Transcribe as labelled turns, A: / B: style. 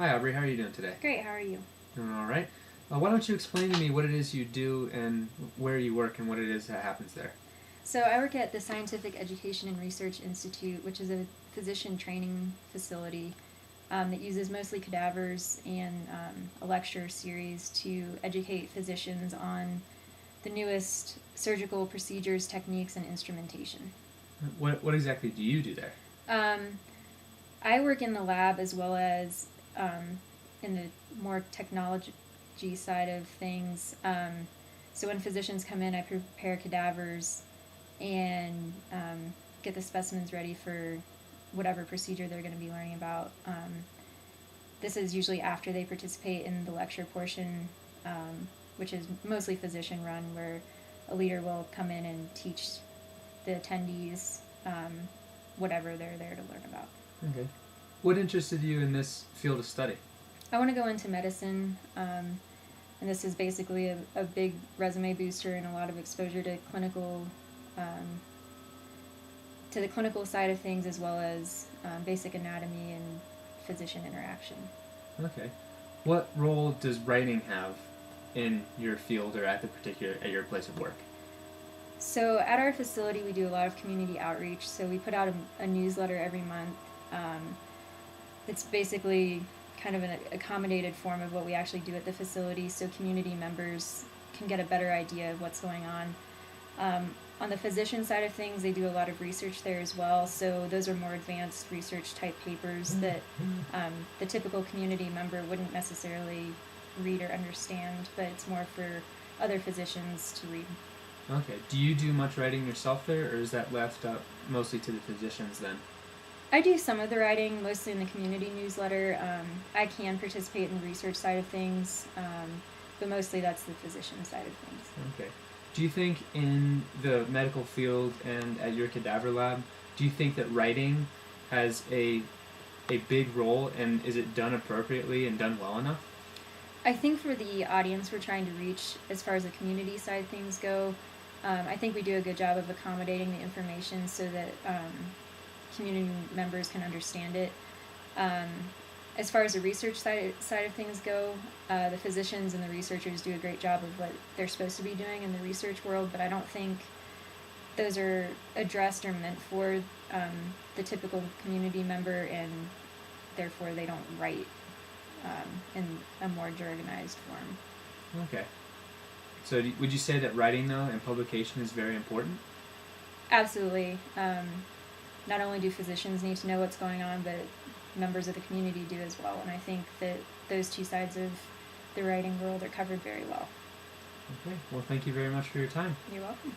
A: Hi, Aubrey. How are you doing today?
B: Great, how are you?
A: Doing all right. Why don't you explain to me what it is you do and where you work and what it is that happens there?
B: So I work at the Scientific Education and Research Institute, which is a physician training facility that uses mostly cadavers and a lecture series to educate physicians on the newest surgical procedures, techniques, and instrumentation.
A: What exactly do you do there?
B: Um, I work in the lab as well as in the more technology side of things. So when physicians come in, I prepare cadavers and get the specimens ready for whatever procedure they're going to be learning about. This is usually after they participate in the lecture portion, which is mostly physician run, where a leader will come in and teach the attendees whatever they're there to learn about.
A: Okay. What interested you in this field of study?
B: I want to go into medicine, and this is basically a big resume booster and a lot of exposure to the clinical side of things, as well as basic anatomy and physician interaction.
A: Okay. What role does writing have in your field or at your place of work?
B: So at our facility, we do a lot of community outreach. So we put out a newsletter every month. It's basically kind of an accommodated form of what we actually do at the facility, so community members can get a better idea of what's going on. On the physician side of things, they do a lot of research there as well, so those are more advanced research type papers that the typical community member wouldn't necessarily read or understand, but it's more for other physicians to read.
A: Okay. Do you do much writing yourself there, or is that left up mostly to the physicians then?
B: I do some of the writing, mostly in the community newsletter. I can participate in the research side of things, but mostly that's the physician side of things.
A: Okay. Do you think in the medical field and at your cadaver lab, do you think that writing has a big role, and is it done appropriately and done well enough?
B: I think for the audience we're trying to reach, as far as the community side of things go, I think we do a good job of accommodating the information so that community members can understand it. As far as the research side of things go, the physicians and the researchers do a great job of what they're supposed to be doing in the research world, but I don't think those are addressed or meant for the typical community member, and therefore they don't write in a more jargonized form.
A: Okay. So would you say that writing, though, and publication is very important?
B: Absolutely. Not only do physicians need to know what's going on, but members of the community do as well. And I think that those two sides of the writing world are covered very well.
A: Okay. Well, thank you very much for your time.
B: You're welcome.